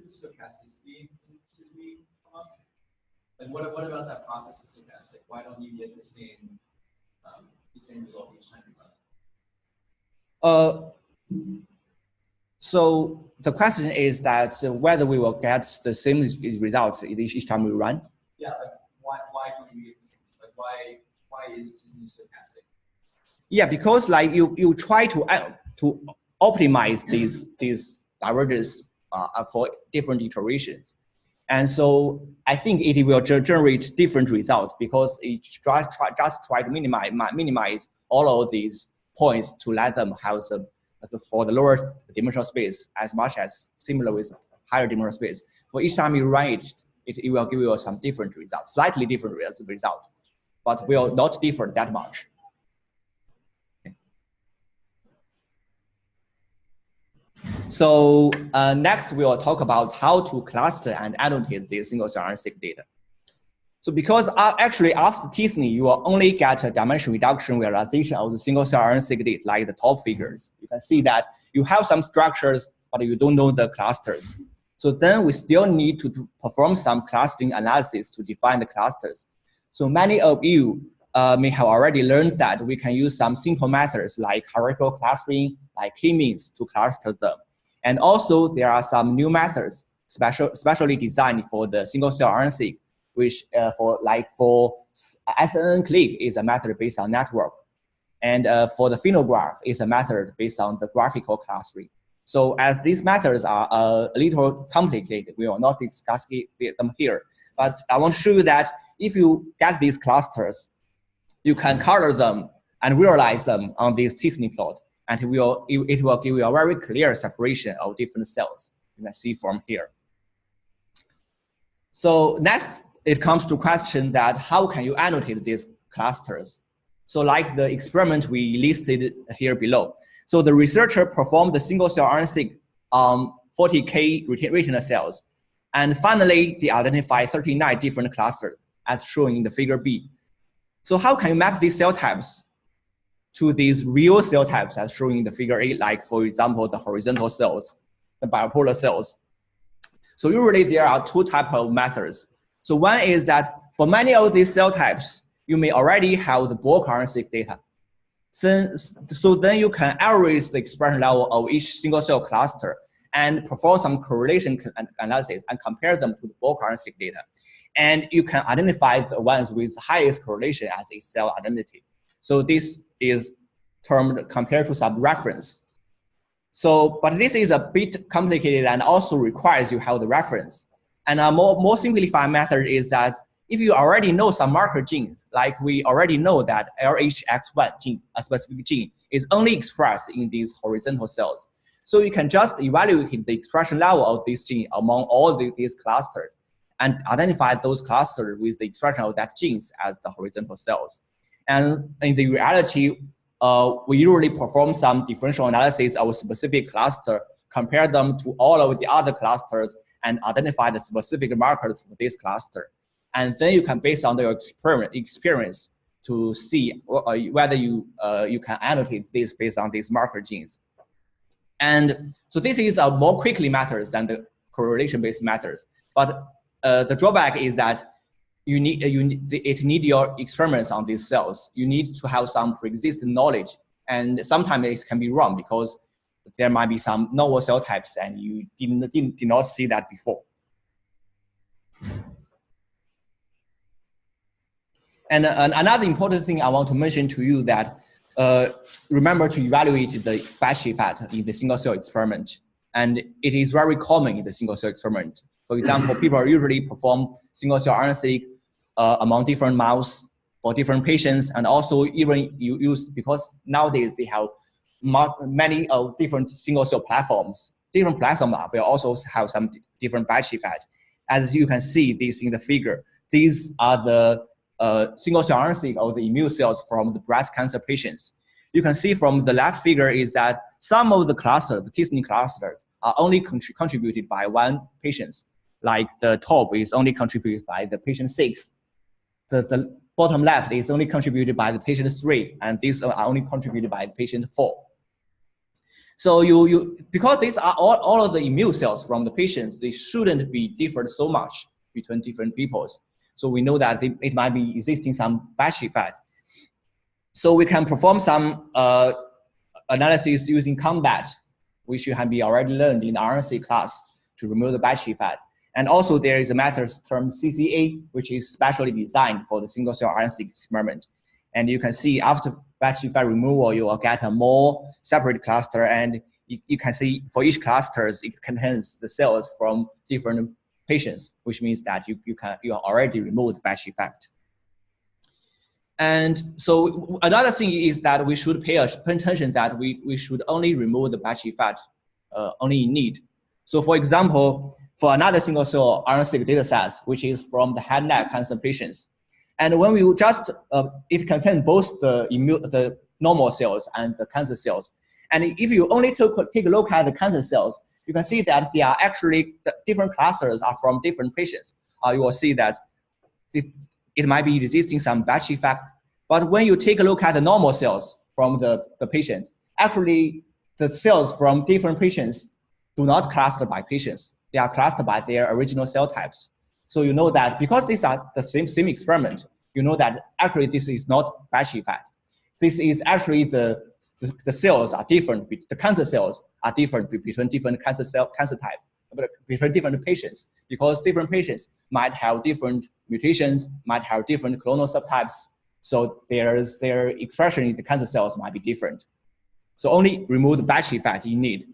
stochasticity in T-SNE come up? Like what about that process is stochastic? Why don't you get the same result each time you run? So the question is that whether we will get the same result each time we run. Yeah, like why don't we get the same? Like why is T-SNE stochastic? Yeah, because like you try to optimize these divergences for different iterations, and so I think it will generate different results because it just try to minimize all of these points to let them have some for the lower dimensional space as much as similar with higher dimensional space. For each time you run it, it will give you some different results, slightly different result, but will not differ that much. So next we will talk about how to cluster and annotate the single cell RNA-seq data. So because actually after T-SNE, you will only get a dimension reduction realization of the single cell RNA-seq data, like the top figures. You can see that you have some structures, but you don't know the clusters. So then we still need to perform some clustering analysis to define the clusters. So many of you may have already learned that we can use some simple methods like hierarchical clustering, like k-means to cluster them. And also there are some new methods specially designed for the single cell RNA-seq, which for SNN-click is a method based on network. And for the phenograph is a method based on the graphical clustering. So as these methods are a little complicated, we will not discuss them here. But I want to show you that if you get these clusters, you can color them and realize them on this T-SNE plot. And it will give you a very clear separation of different cells. You can see from here. So next, it comes to question that how can you annotate these clusters? So like the experiment we listed here below. So the researcher performed the single cell RNA-seq on 40K retina cells. And finally, they identified 39 different clusters as shown in the figure B. So how can you map these cell types to these real cell types as shown in the figure A, like for example, the horizontal cells, the bipolar cells? So usually there are two types of methods. So one is that for many of these cell types, you may already have the bulk RNA-seq data. So then you can average the expression level of each single cell cluster and perform some correlation analysis and compare them to the bulk RNA-seq data. And you can identify the ones with highest correlation as a cell identity. So this is termed compared to some reference. So, but this is a bit complicated and also requires you have the reference. And a more simplified method is that if you already know some marker genes, like we already know that LHX1 gene, a specific gene, is only expressed in these horizontal cells. So you can just evaluate the expression level of this gene among all these clusters and identify those clusters with the expression of that genes as the horizontal cells. And in the reality, we usually perform some differential analysis of a specific cluster, compare them to all of the other clusters, and identify the specific markers for this cluster. And then you can, based on your experience, to see whether you can annotate this based on these marker genes. And so this is a more quickly methods than the correlation-based methods. But the drawback is that it need your experiments on these cells. You need to have some pre-existing knowledge, and sometimes it can be wrong because there might be some novel cell types and you did not see that before. And another important thing I want to mention to you that remember to evaluate the batch effect in the single cell experiment. And it is very common in the single cell experiment. For example, people usually perform single cell RNA-seq among different mouse for different patients, and also even you use, because nowadays they have many different single cell platforms. Different platforms will also have some different batch effect. As you can see this in the figure, these are the single cell RNA-seq of the immune cells from the breast cancer patients. You can see from the left figure is that some of the clusters, the T-SNE clusters, are only contributed by one patient. Like the top is only contributed by the patient 6. The bottom left is only contributed by the patient 3, and these are only contributed by the patient 4. So because these are all of the immune cells from the patients, they shouldn't be different so much between different peoples. So we know that it might be existing some batch effect. So we can perform some analysis using combat, which you have already learned in the RNA class to remove the batch effect. And also there is a method termed CCA, which is specially designed for the single cell RNA experiment. And you can see after batch effect removal, you will get a more separate cluster. And you can see for each cluster, it contains the cells from different patients, which means that you already removed the batch effect. And so another thing is that we should pay attention that we should only remove the batch effect only in need. So for example, for another single cell RNA-seq data sets, which is from the head and neck cancer patients. And when we just, it contains both the normal cells and the cancer cells. And if you only take a look at the cancer cells, you can see that they are actually, the different clusters are from different patients. You will see that it might be resisting some batch effect. But when you take a look at the normal cells from the patient, actually the cells from different patients do not cluster by patients. They are clustered by their original cell types. So you know that because these are the same experiment, you know that actually this is not batch effect. This is actually the cells are different, the cancer cells are different between different cancer type, but between different patients, because different patients might have different mutations, might have different clonal subtypes. So their expression in the cancer cells might be different. So only remove the batch effect in need.